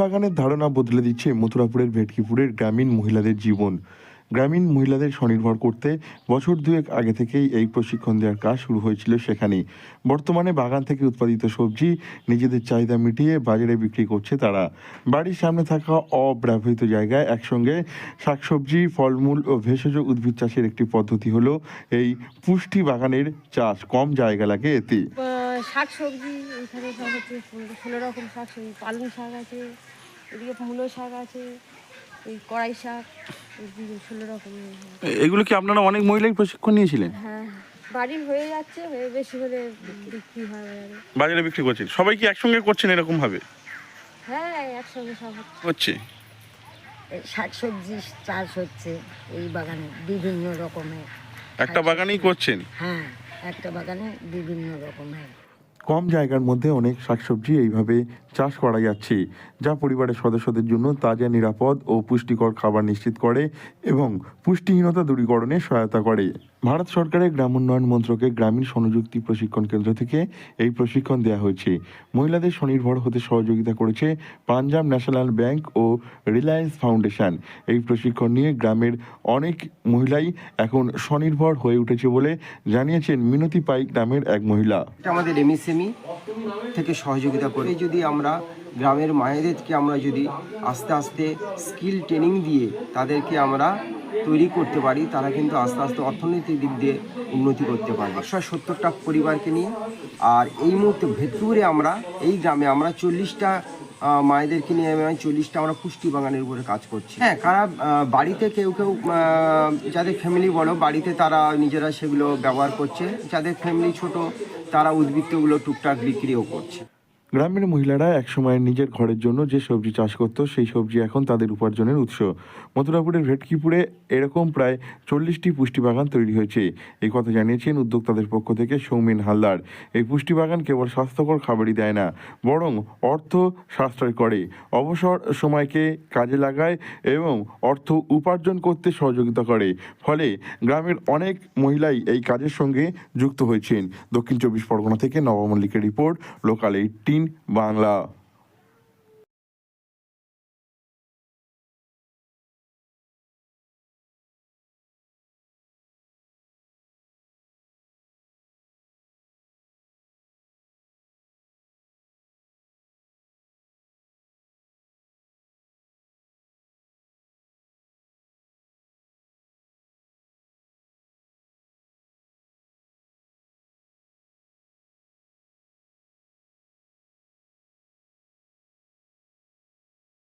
বাগানের ধারণা বদলে দিচ্ছে মথুরাপুরের ভেটকিপুরের গ্রামীণ মহিলাদের জীবন। গ্রামীণ মহিলাদের স্বনির্ভর করতে বছর দুয়েক আগে থেকেই এই প্রশিক্ষণ দেওয়ার কাজ শুরু হয়েছিল সেখানেই। বর্তমানে বাগান থেকে উৎপাদিত সবজি নিজেদের চাহিদা মিটিয়ে বাজারে বিক্রি করছে তারা। বাড়ির সামনে থাকা অব্যবহৃত জায়গায় একসঙ্গে শাকসবজি, ফলমূল ও ভেষজ উদ্ভিদ চাষের একটি পদ্ধতি হলো এই পুষ্টি বাগানের চাষ। কম জায়গা লাগে এতে। শাক সবজি এখানে সব হচ্ছে 16 রকম শাক সবজি, পালং শাক আছে, এদিকে মূলো শাক আছে, এই কড়াই শাক, 16 রকমের। এগুলো কি আপনারা অনেক মহিলাই প্রশিক্ষণ নিয়েছিলেন? হ্যাঁ, বাড়ির হয়ে যাচ্ছে, হয়ে বেশি হলে বিক্রি হয় বাজারে। বাজারে বিক্রি করছেন? সবাই কি একসঙ্গে করছেন এরকম ভাবে? হ্যাঁ, একসঙ্গে সব হচ্ছে। হচ্ছে শাকসবজি চাষ হচ্ছে এই বাগানে বিভিন্ন রকমের। একটা বাগানেই করছেন? হ্যাঁ, একটা বাগানে বিভিন্ন রকমের। কম জায়গার মধ্যে অনেক শাকসবজি এইভাবে চাষ করা যাচ্ছে, যা পরিবারের সদস্যদের জন্য তাজা, নিরাপদ ও পুষ্টিকর খাবার নিশ্চিত করে এবং পুষ্টিহীনতা দূরীকরণে সহায়তা করে। ভারত সরকারের গ্রাম উন্নয়ন মন্ত্রকের গ্রামীণ স্বনিযুক্তি প্রশিক্ষণ কেন্দ্র থেকে এই প্রশিক্ষণ দেওয়া হয়েছে। মহিলাদের স্বনির্ভর হতে সহযোগিতা করেছে পাঞ্জাব ন্যাশনাল ব্যাংক ও রিলায়েন্স ফাউন্ডেশন। এই প্রশিক্ষণ নিয়ে গ্রামের অনেক মহিলাই এখন স্বনির্ভর হয়ে উঠেছে বলে জানিয়েছেন মিনতি পাই গ্রামের এক মহিলা। এটা আমাদের এমএসএমই থেকে সহযোগিতা করে। যদি আমরা গ্রামের মায়েদেরকে আমরা যদি আস্তে আস্তে স্কিল ট্রেনিং দিয়ে তাদেরকে আমরা তৈরি করতে পারি, তারা কিন্তু আস্তে আস্তে অর্থনৈতিক দিক দিয়ে উন্নতি করতে পারবে। 170টা পরিবারকে নিয়ে, আর এই মুহূর্তে ভেটপুরে আমরা এই গ্রামে আমরা 40টা মায়েদেরকে নিয়ে 40টা আমরা পুষ্টি বাগানের উপরে কাজ করছি। হ্যাঁ, কারা বাড়িতে কেউ কেউ যাদের ফ্যামিলি বড়, বাড়িতে তারা নিজেরা সেগুলো ব্যবহার করছে। যাদের ফ্যামিলি ছোট, তারা উদ্বৃত্তগুলো টুকটাক বিক্রিও করছে। গ্রামের মহিলারা একসময় নিজের ঘরের জন্য যে সবজি চাষ করত, সেই সবজি এখন তাদের উপার্জনের উৎস। মথুরাপুরের ভেটকিপুরে এরকম প্রায় 40টি পুষ্টি বাগান তৈরি হয়েছে। এই কথা জানিয়েছেন উদ্যোক্তাদের পক্ষ থেকে সৌমিন হালদার। এই পুষ্টি বাগান কেবল স্বাস্থ্যকর খাবারই দেয় না, বরং অর্থ সাশ্রয় করে, অবসর সময়কে কাজে লাগায় এবং অর্থ উপার্জন করতে সহযোগিতা করে। ফলে গ্রামের অনেক মহিলাই এই কাজের সঙ্গে যুক্ত হয়েছেন। দক্ষিণ 24 পরগনা থেকে নব মল্লিকের রিপোর্ট, লোকাল 18 বাংলা।